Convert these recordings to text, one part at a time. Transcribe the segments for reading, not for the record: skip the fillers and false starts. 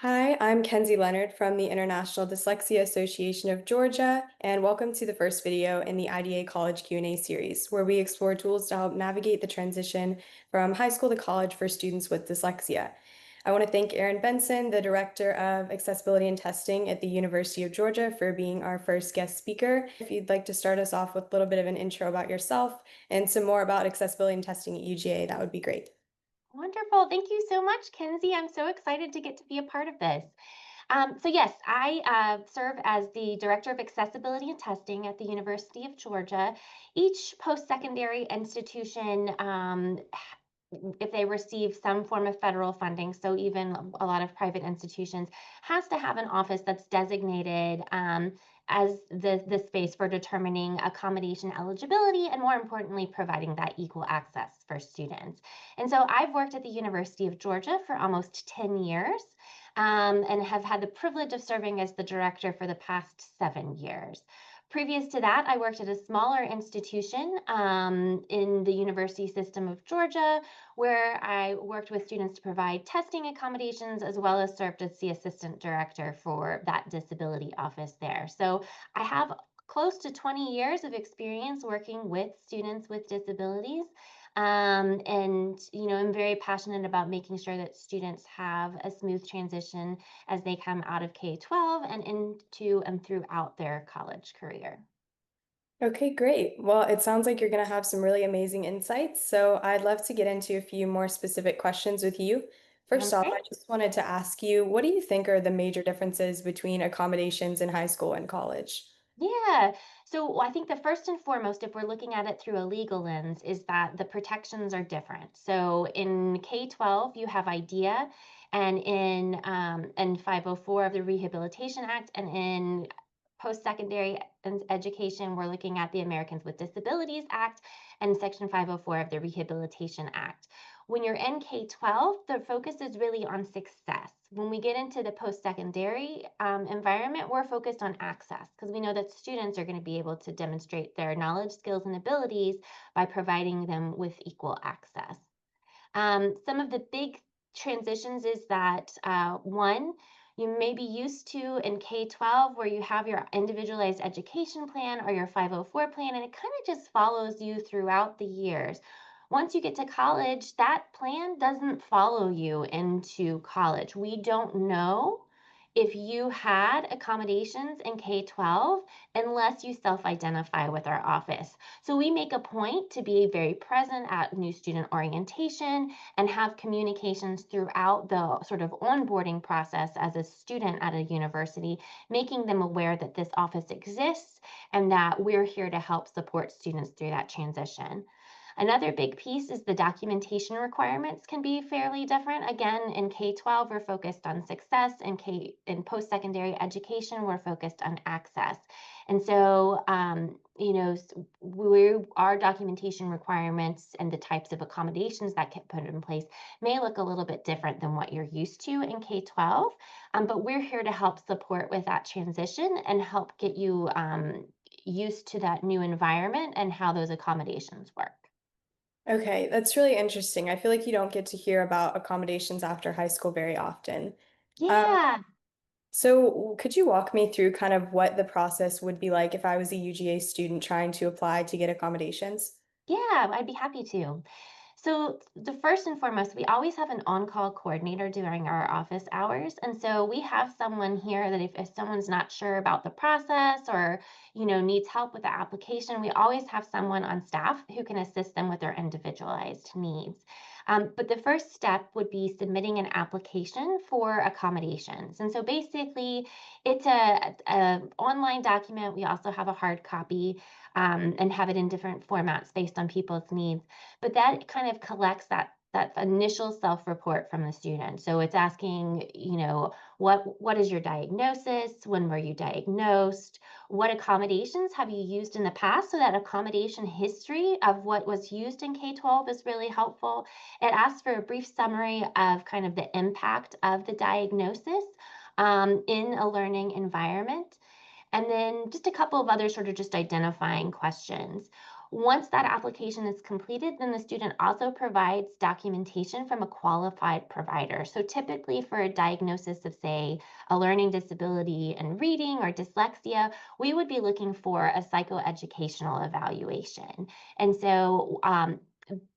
Hi, I'm Kenzie Leonard from the International Dyslexia Association of Georgia, and welcome to the first video in the IDA College Q&A series, where we explore tools to help navigate the transition from high school to college for students with dyslexia. I want to thank Erin Benson, the Director of Accessibility and Testing at the University of Georgia, for being our first guest speaker. If you'd like to start us off with a little bit of an intro about yourself and some more about accessibility and testing at UGA, that would be great. Wonderful. Thank you so much, Kenzie. I'm so excited to get to be a part of this. Yes, I serve as the Director of Accessibility and Testing at the University of Georgia. Each post-secondary institution, if they receive some form of federal funding, so even a lot of private institutions, has to have an office that's designated as the space for determining accommodation eligibility and, more importantly, providing that equal access for students. And so I've worked at the University of Georgia for almost 10 years and have had the privilege of serving as the director for the past 7 years. Previous to that, I worked at a smaller institution in the University System of Georgia, where I worked with students to provide testing accommodations, as well as served as the assistant director for that disability office there. So I have close to 20 years of experience working with students with disabilities. I'm very passionate about making sure that students have a smooth transition as they come out of K-12 and into and throughout their college career. Okay, great. Well, it sounds like you're going to have some really amazing insights. So I'd love to get into a few more specific questions with you. First Sounds off, I great. just wanted to ask you, what do you think are the major differences between accommodations in high school and college? Yeah. So I think the first and foremost, if we're looking at it through a legal lens, is that the protections are different. So in K-12, you have IDEA, and in 504 of the Rehabilitation Act, and in post-secondary education, we're looking at the Americans with Disabilities Act and Section 504 of the Rehabilitation Act. When you're in K-12, the focus is really on success. When we get into the post-secondary environment, we're focused on access because we know that students are going to be able to demonstrate their knowledge, skills, and abilities by providing them with equal access. Some of the big transitions is that one, you may be used to in K-12 where you have your individualized education plan or your 504 plan, and it kind of just follows you throughout the years. Once you get to college, that plan doesn't follow you into college. We don't know if you had accommodations in K-12 unless you self-identify with our office. So we make a point to be very present at new student orientation and have communications throughout the sort of onboarding process as a student at a university, making them aware that this office exists and that we're here to help support students through that transition. Another big piece is the documentation requirements can be fairly different. Again, in K-12, we're focused on success, and in post-secondary education, we're focused on access. And so, our documentation requirements and the types of accommodations that get put in place may look a little bit different than what you're used to in K-12, but we're here to help support with that transition and help get you used to that new environment and how those accommodations work. Okay, that's really interesting. I feel like you don't get to hear about accommodations after high school very often. Um, Yeah, so could you walk me through kind of what the process would be like if I was a UGA student trying to apply to get accommodations? yeah, I'd be happy to. So, the first and foremost, we always have an on-call coordinator during our office hours. And so we have someone here that if someone's not sure about the process or, needs help with the application, we always have someone on staff who can assist them with their individualized needs. But the first step would be submitting an application for accommodations. And so basically, it's a online document. We also have a hard copy and have it in different formats based on people's needs. But that kind of collects that initial self-report from the student. So it's asking, what is your diagnosis? When were you diagnosed? What accommodations have you used in the past? So that accommodation history of what was used in K-12 is really helpful. It asks for a brief summary of kind of the impact of the diagnosis in a learning environment. And then just a couple of other sort of just identifying questions. Once that application is completed, then the student also provides documentation from a qualified provider. So typically for a diagnosis of, say, a learning disability in reading or dyslexia, we would be looking for a psychoeducational evaluation. And so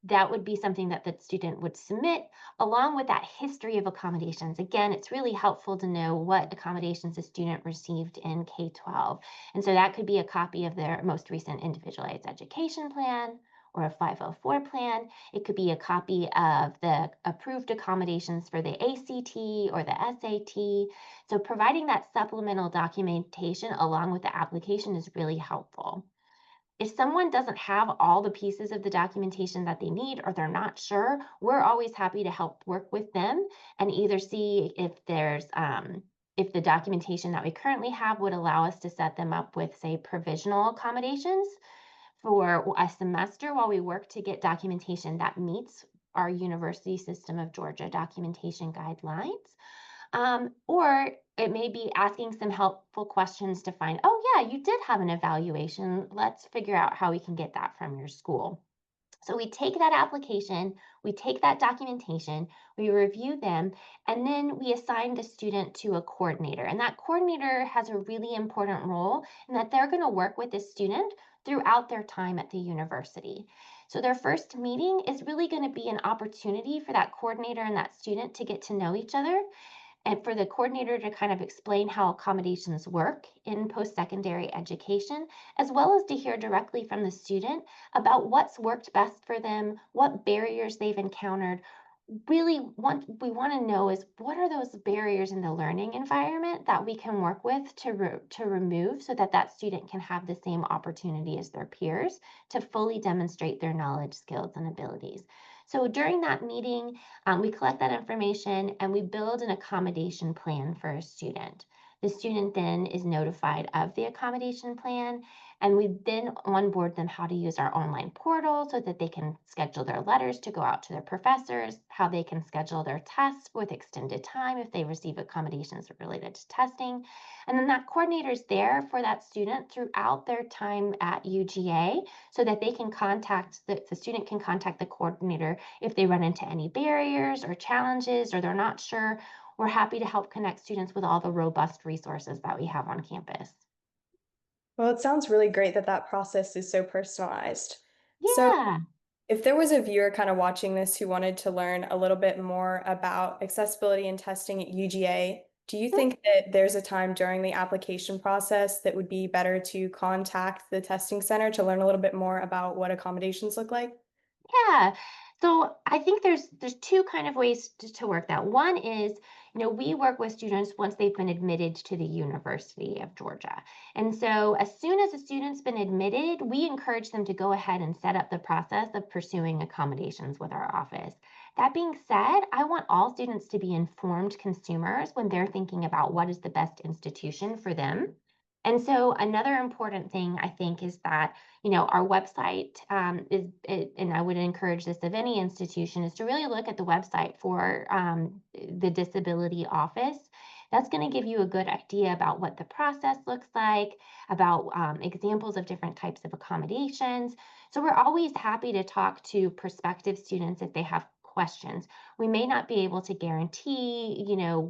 that would be something that the student would submit along with that history of accommodations. Again, it's really helpful to know what accommodations a student received in K-12. And so that could be a copy of their most recent individualized education plan or a 504 plan. It could be a copy of the approved accommodations for the ACT or the SAT. So providing that supplemental documentation along with the application is really helpful. If someone doesn't have all the pieces of the documentation that they need or they're not sure, we're always happy to help work with them and either see if the documentation that we currently have would allow us to set them up with, say, provisional accommodations for a semester while we work to get documentation that meets our University System of Georgia documentation guidelines. Or it may be asking some helpful questions to find, oh, yeah, you did have an evaluation. Let's figure out how we can get that from your school. So we take that application, we take that documentation, we review them, and then we assign the student to a coordinator. And that coordinator has a really important role in that they're going to work with the student throughout their time at the university. So their first meeting is really going to be an opportunity for that coordinator and that student to get to know each other and for the coordinator to kind of explain how accommodations work in post-secondary education, as well as to hear directly from the student about what's worked best for them, what barriers they've encountered. Really, what we want to know is what are those barriers in the learning environment that we can work with to remove so that that student can have the same opportunity as their peers to fully demonstrate their knowledge, skills, and abilities. So during that meeting, we collect that information and we build an accommodation plan for a student. The student then is notified of the accommodation plan, and we then onboard them how to use our online portal so that they can schedule their letters to go out to their professors, how they can schedule their tests with extended time if they receive accommodations related to testing. And then that coordinator is there for that student throughout their time at UGA so that they can the student can contact the coordinator if they run into any barriers or challenges or they're not sure. We're happy to help connect students with all the robust resources that we have on campus. Well, it sounds really great that that process is so personalized. So, Yeah. if there was a viewer kind of watching this who wanted to learn a little bit more about accessibility and testing at UGA, do you think that there's a time during the application process that would be better to contact the testing center to learn a little bit more about what accommodations look like? Yeah. So I think there's two kind of ways to work that. One is, we work with students once they've been admitted to the University of Georgia. And so as soon as a student's been admitted, we encourage them to go ahead and set up the process of pursuing accommodations with our office. That being said, I want all students to be informed consumers when they're thinking about what is the best institution for them. And so another important thing I think is that our website and I would encourage this of any institution, is to really look at the website for the disability office. That's going to give you a good idea about what the process looks like, about examples of different types of accommodations. So we're always happy to talk to prospective students if they have questions. We may not be able to guarantee,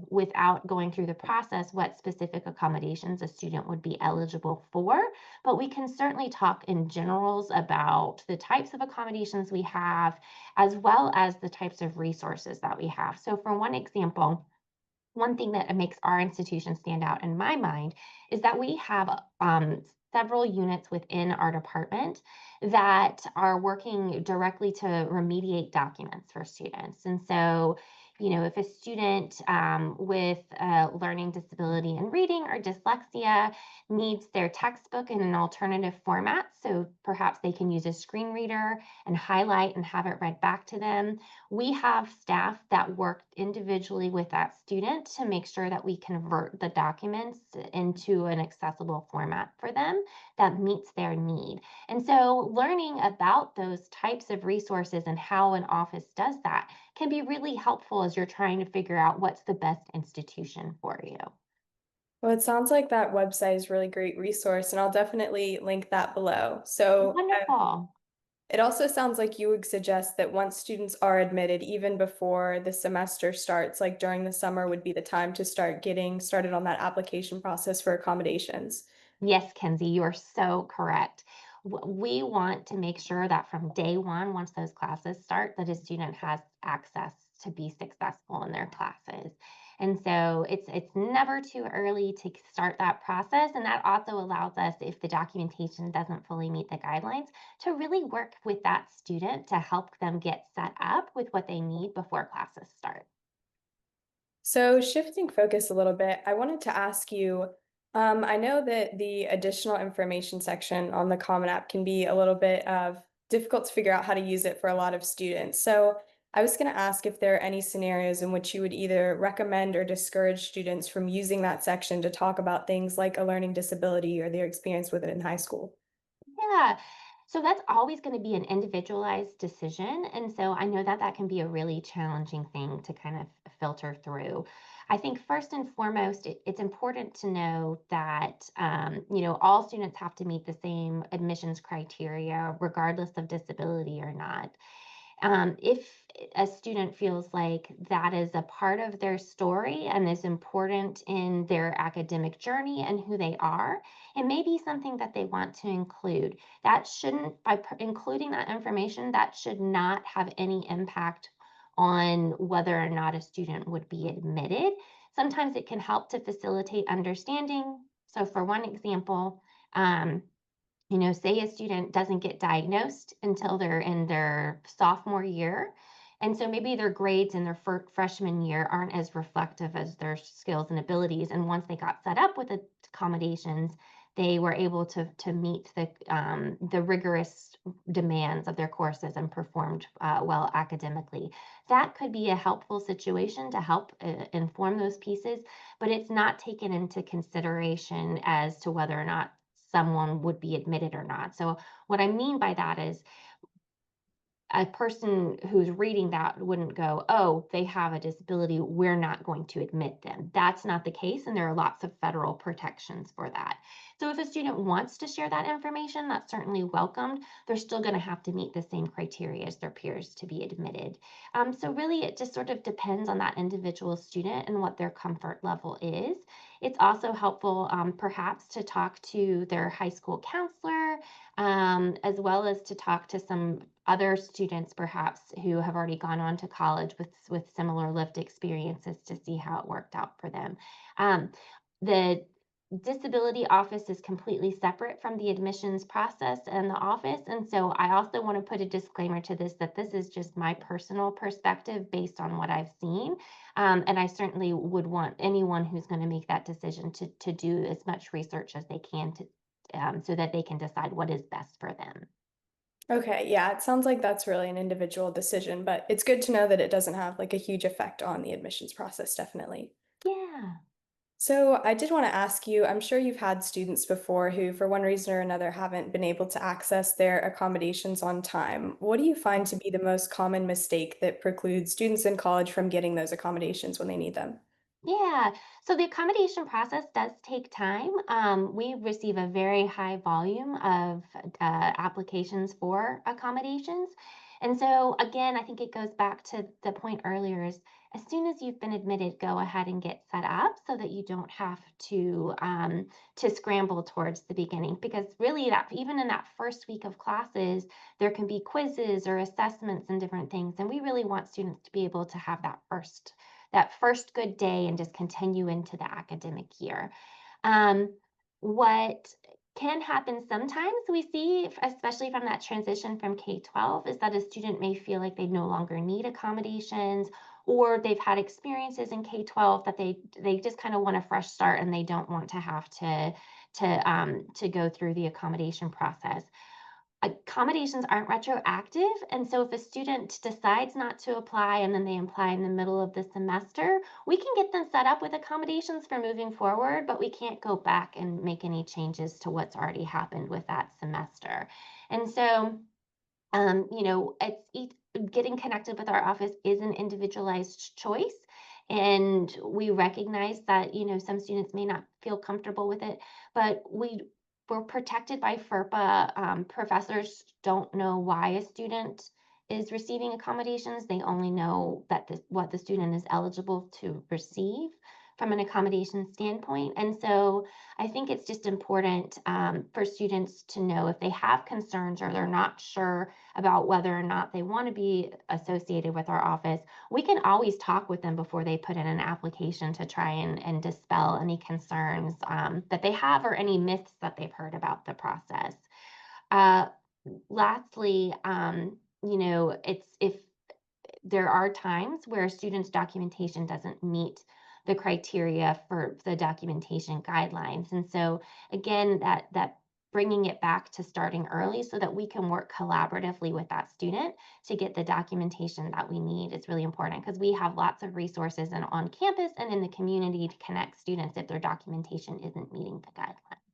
without going through the process, what specific accommodations a student would be eligible for, but we can certainly talk in generals about the types of accommodations we have, as well as the types of resources that we have. So, for one example, one thing that makes our institution stand out in my mind is that we have several units within our department that are working directly to remediate documents for students. And so, if a student with a learning disability in reading or dyslexia needs their textbook in an alternative format, so perhaps they can use a screen reader and highlight and have it read back to them, we have staff that work individually with that student to make sure that we convert the documents into an accessible format for them that meets their need. And so, learning about those types of resources and how an office does that can be really helpful as you're trying to figure out what's the best institution for you. Well, it sounds like that website is a really great resource, and I'll definitely link that below. So, Wonderful. It also sounds like you would suggest that once students are admitted, even before the semester starts, like during the summer would be the time to start getting started on that application process for accommodations. Yes, Kenzie, you are so correct. We want to make sure that from day one, once those classes start, that a student has access to be successful in their classes. And so it's never too early to start that process. And that also allows us, if the documentation doesn't fully meet the guidelines, to really work with that student to help them get set up with what they need before classes start. So, shifting focus a little bit, I wanted to ask you, I know that the additional information section on the Common App can be a little bit of difficult to figure out how to use it for a lot of students. So, I was going to ask if there are any scenarios in which you would either recommend or discourage students from using that section to talk about things like a learning disability or their experience with it in high school. Yeah. So that's always going to be an individualized decision. And so I know that that can be a really challenging thing to kind of filter through. I think first and foremost, it's important to know that, all students have to meet the same admissions criteria, regardless of disability or not. If a student feels like that is a part of their story and is important in their academic journey and who they are, it may be something that they want to include. That shouldn't, by including that information, that should not have any impact on whether or not a student would be admitted. Sometimes it can help to facilitate understanding. So, for one example, um, say a student doesn't get diagnosed until they're in their sophomore year. And so maybe their grades in their freshman year aren't as reflective as their skills and abilities. And once they got set up with accommodations, they were able to meet the rigorous demands of their courses and performed well academically. That could be a helpful situation to help inform those pieces, but it's not taken into consideration as to whether or not someone would be admitted or not. So, what I mean by that is a person who's reading that wouldn't go, "Oh, they have a disability. We're not going to admit them." That's not the case, and there are lots of federal protections for that. So, if a student wants to share that information, that's certainly welcomed. They're still going to have to meet the same criteria as their peers to be admitted. So, really, it just sort of depends on that individual student and what their comfort level is. It's also helpful, perhaps, to talk to their high school counselor, as well as to talk to some other students perhaps who have already gone on to college with similar lived experiences to see how it worked out for them. The disability office is completely separate from the admissions process and the office, and so I also want to put a disclaimer to this, that this is just my personal perspective based on what I've seen. And I certainly would want anyone who's going to make that decision to do as much research as they can to so that they can decide what is best for them. Okay, yeah, it sounds like that's really an individual decision, but it's good to know that it doesn't have like a huge effect on the admissions process, definitely. Yeah. So I did want to ask you, I'm sure you've had students before who, for one reason or another, haven't been able to access their accommodations on time. What do you find to be the most common mistake that precludes students in college from getting those accommodations when they need them? Yeah, so the accommodation process does take time. We receive a very high volume of applications for accommodations. And so, again, I think it goes back to the point earlier is as soon as you've been admitted, go ahead and get set up so that you don't have to scramble towards the beginning. Because really, that even in that first week of classes, there can be quizzes or assessments and different things. And we really want students to be able to have that first good day and just continue into the academic year. Um, what can happen sometimes we see, especially from that transition from K-12, is that a student may feel like they no longer need accommodations, or they've had experiences in K-12 that they just kind of want a fresh start and they don't want to have to go through the accommodation process. Accommodations aren't retroactive, and so if a student decides not to apply and then they apply in the middle of the semester, we can get them set up with accommodations for moving forward, but we can't go back and make any changes to what's already happened with that semester. And so, getting connected with our office is an individualized choice. And we recognize that, some students may not feel comfortable with it, but we we're protected by FERPA. Professors don't know why a student is receiving accommodations. They only know that what the student is eligible to receive from an accommodation standpoint. And so I think it's just important for students to know if they have concerns or they're not sure about whether or not they want to be associated with our office. We can always talk with them before they put in an application to try and dispel any concerns that they have or any myths that they've heard about the process. Uh, Lastly, it's if there are times where a student's documentation doesn't meet the criteria for the documentation guidelines. And so again, that bringing it back to starting early so that we can work collaboratively with that student to get the documentation that we need is really important because we have lots of resources and on campus and in the community to connect students if their documentation isn't meeting the guidelines.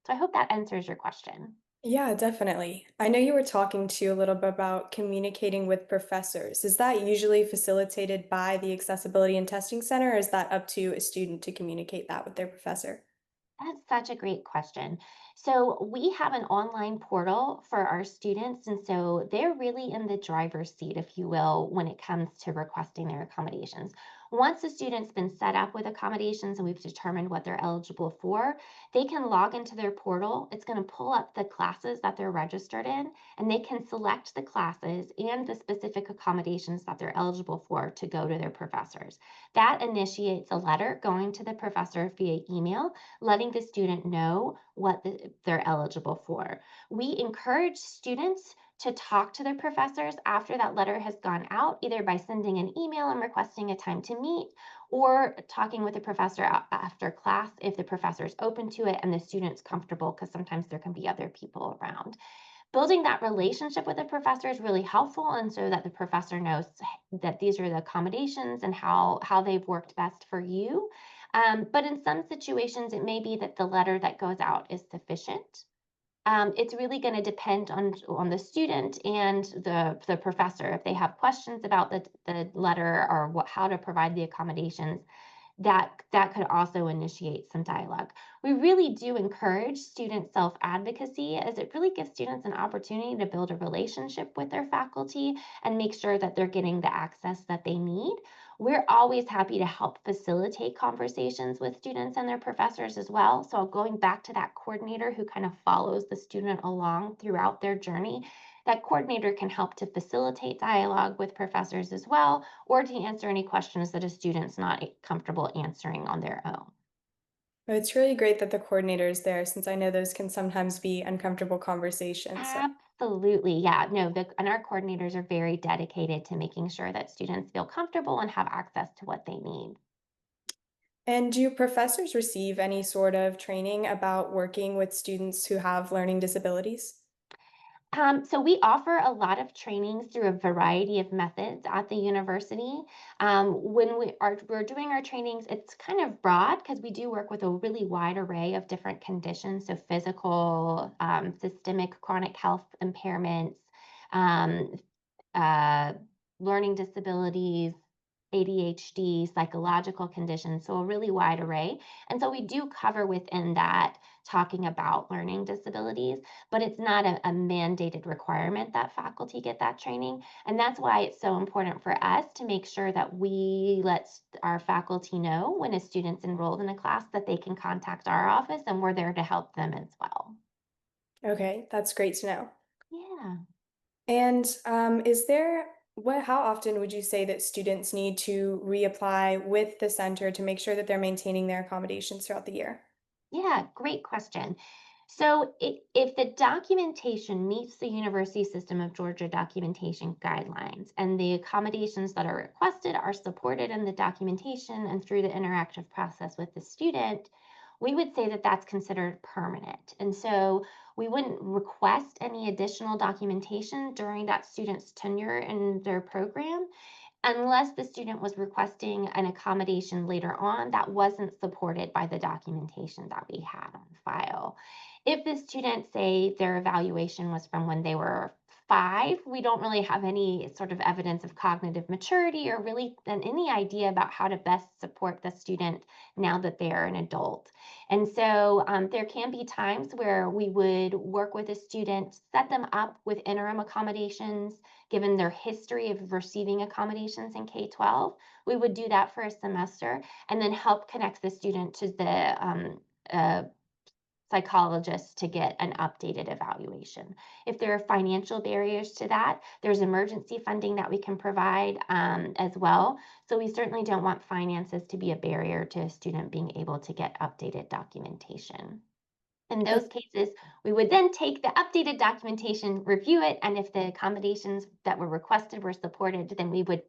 So I hope that answers your question. Yeah, definitely. I know you were talking to a little bit about communicating with professors. Is that usually facilitated by the Accessibility and Testing Center, or is that up to a student to communicate that with their professor? That's such a great question. So, we have an online portal for our students, and so they're really in the driver's seat, if you will, when it comes to requesting their accommodations. Once the student's been set up with accommodations and we've determined what they're eligible for, they can log into their portal. It's going to pull up the classes that they're registered in, and they can select the classes and the specific accommodations that they're eligible for to go to their professors. That initiates a letter going to the professor via email letting the student know what they're eligible for. We encourage students to talk to their professors after that letter has gone out, either by sending an email and requesting a time to meet, or talking with the professor after class if the professor is open to it and the student's comfortable, because sometimes there can be other people around. Building that relationship with the professor is really helpful, and so that the professor knows that these are the accommodations and how they've worked best for you. But in some situations, it may be that the letter that goes out is sufficient. It's really going to depend on the student and the professor. If they have questions about the letter or how to provide the accommodations, that could also initiate some dialogue. We really do encourage student self-advocacy as it really gives students an opportunity to build a relationship with their faculty and make sure that they're getting the access that they need. We're always happy to help facilitate conversations with students and their professors as well. So going back to that coordinator who kind of follows the student along throughout their journey, that coordinator can help to facilitate dialogue with professors as well, or to answer any questions that a student's not comfortable answering on their own. It's really great that the coordinator is there since I know those can sometimes be uncomfortable conversations. So. Absolutely. Yeah. No, and our coordinators are very dedicated to making sure that students feel comfortable and have access to what they need. And do professors receive any sort of training about working with students who have learning disabilities? So we offer a lot of trainings through a variety of methods at the university. When we're doing our trainings, it's kind of broad because we do work with a really wide array of different conditions, so physical, systemic, chronic health impairments, um, uh, learning disabilities, ADHD, psychological conditions, so a really wide array. And so we do cover within that talking about learning disabilities, but it's not a mandated requirement that faculty get that training. And that's why it's so important for us to make sure that we let our faculty know when a student's enrolled in a class that they can contact our office and we're there to help them as well. Okay, that's great to know. Yeah. And is there how often would you say that students need to reapply with the center to make sure that they're maintaining their accommodations throughout the year? Yeah, great question. So, if the documentation meets the University System of Georgia documentation guidelines and the accommodations that are requested are supported in the documentation and through the interactive process with the student, we would say that that's considered permanent. And so, we wouldn't request any additional documentation during that student's tenure in their program unless the student was requesting an accommodation later on that wasn't supported by the documentation that we had on file. If the student, say, their evaluation was from when they were 5, we don't really have any sort of evidence of cognitive maturity or really any idea about how to best support the student now that they are an adult. And so there can be times where we would work with a student, set them up with interim accommodations, given their history of receiving accommodations in K 12. We would do that for a semester and then help connect the student to the uh, psychologist to get an updated evaluation. If there are financial barriers to that, there's emergency funding that we can provide as well. So we certainly don't want finances to be a barrier to a student being able to get updated documentation. In those cases, we would then take the updated documentation, review it, and if the accommodations that were requested were supported, then we would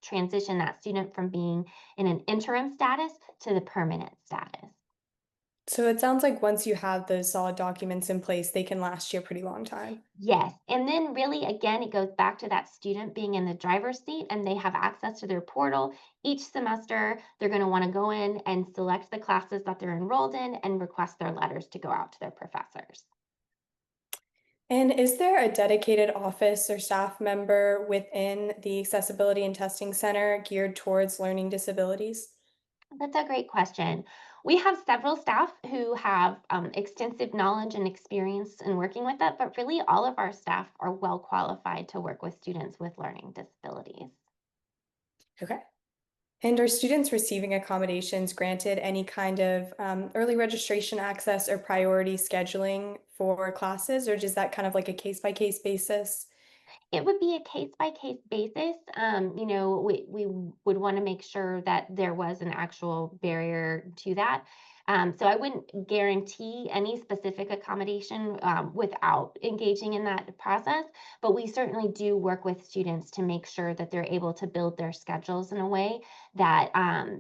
transition that student from being in an interim status to the permanent status. So it sounds like once you have those solid documents in place, they can last you a pretty long time. Yes, and then really, again, it goes back to that student being in the driver's seat and they have access to their portal. Each semester, they're going to want to go in and select the classes that they're enrolled in and request their letters to go out to their professors. And is there a dedicated office or staff member within the Accessibility and Testing Center geared towards learning disabilities? That's a great question. We have several staff who have extensive knowledge and experience in working with that, but really all of our staff are well qualified to work with students with learning disabilities. Okay. And are students receiving accommodations granted any kind of early registration access or priority scheduling for classes, or is that kind of like a case by case basis? It would be a case by case basis. We would want to make sure that there was an actual barrier to that. So I wouldn't guarantee any specific accommodation without engaging in that process, but we certainly do work with students to make sure that they're able to build their schedules in a way that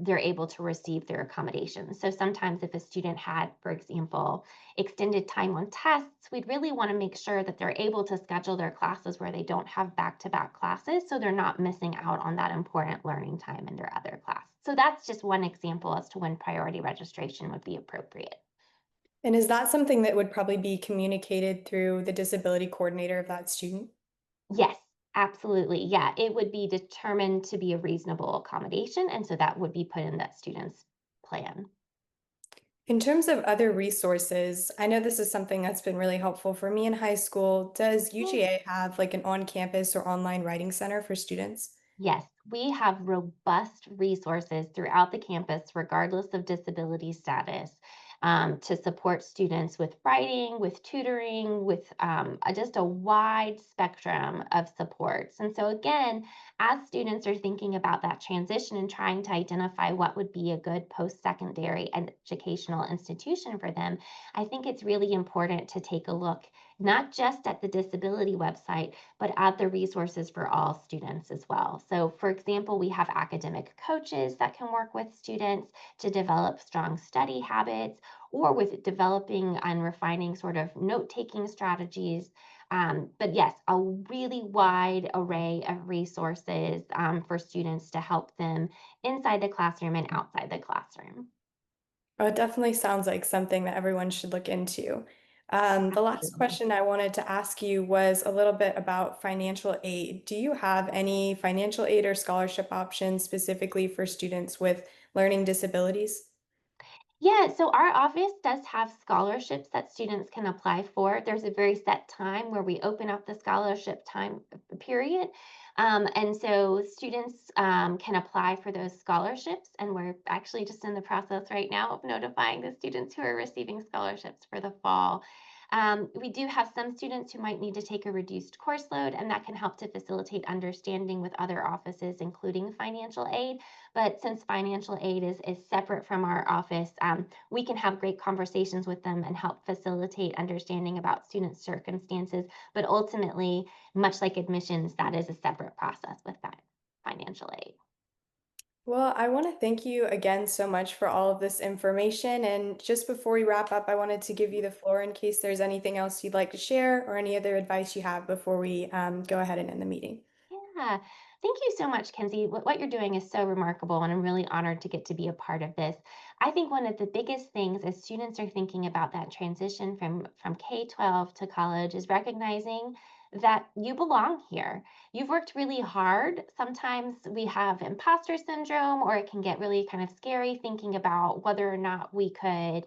they're able to receive their accommodations. So sometimes if a student had, for example, extended time on tests, we'd really want to make sure that they're able to schedule their classes where they don't have back to back classes so they're not missing out on that important learning time in their other class. So that's just one example as to when priority registration would be appropriate. And is that something that would probably be communicated through the disability coordinator of that student? Yes, absolutely. Yeah, it would be determined to be a reasonable accommodation. And so that would be put in that student's plan. In terms of other resources, I know this is something that's been really helpful for me in high school. Does UGA have like an on-campus or online writing center for students? Yes, we have robust resources throughout the campus, regardless of disability status, to support students with writing, with tutoring, with just a wide spectrum of supports. And so, again, as students are thinking about that transition and trying to identify what would be a good post secondary educational institution for them, I think it's really important to take a look not just at the disability website but add the resources for all students as well. So, for example, we have academic coaches that can work with students to develop strong study habits or with developing and refining sort of note taking strategies. But yes, a really wide array of resources for students to help them inside the classroom and outside the classroom. Oh, it definitely sounds like something that everyone should look into. The last Absolutely. question I wanted to ask you was a little bit about financial aid. Do you have any financial aid or scholarship options specifically for students with learning disabilities? Yeah, so our office does have scholarships that students can apply for. There's a very set time where we open up the scholarship time period. And so students can apply for those scholarships. And we're actually just in the process right now of notifying the students who are receiving scholarships for the fall. We do have some students who might need to take a reduced course load, and that can help to facilitate understanding with other offices, including financial aid. But since financial aid is separate from our office, we can have great conversations with them and help facilitate understanding about students' circumstances. But ultimately, much like admissions, that is a separate process with that financial aid. Well, I want to thank you again so much for all of this information. And just before we wrap up, I wanted to give you the floor in case there's anything else you'd like to share or any other advice you have before we go ahead and end the meeting. Yeah. Thank you so much, Kenzie. What you're doing is so remarkable, and I'm really honored to get to be a part of this. I think one of the biggest things as students are thinking about that transition from K 12 to college is recognizing that you belong here. You've worked really hard. Sometimes we have imposter syndrome, or it can get really kind of scary thinking about whether or not we could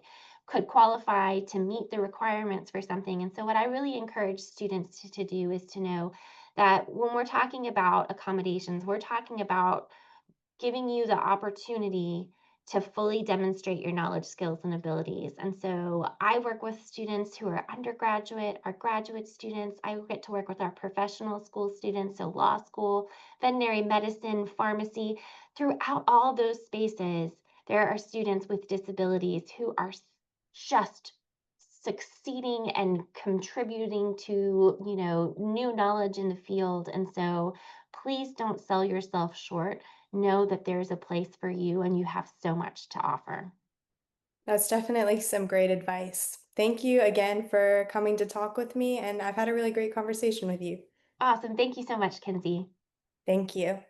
qualify to meet the requirements for something. And so what I really encourage students to do is to know that when we're talking about accommodations, we're talking about giving you the opportunity to fully demonstrate your knowledge, skills, and abilities. And so I work with students who are undergraduate, our graduate students. I get to work with our professional school students, so law school, veterinary medicine, pharmacy. Throughout all those spaces, there are students with disabilities who are just succeeding and contributing to, new knowledge in the field. And so please don't sell yourself short. Know that there's a place for you and you have so much to offer. That's definitely some great advice. Thank you again for coming to talk with me, and I've had a really great conversation with you. Awesome. Thank you so much, Kenzie. Thank you.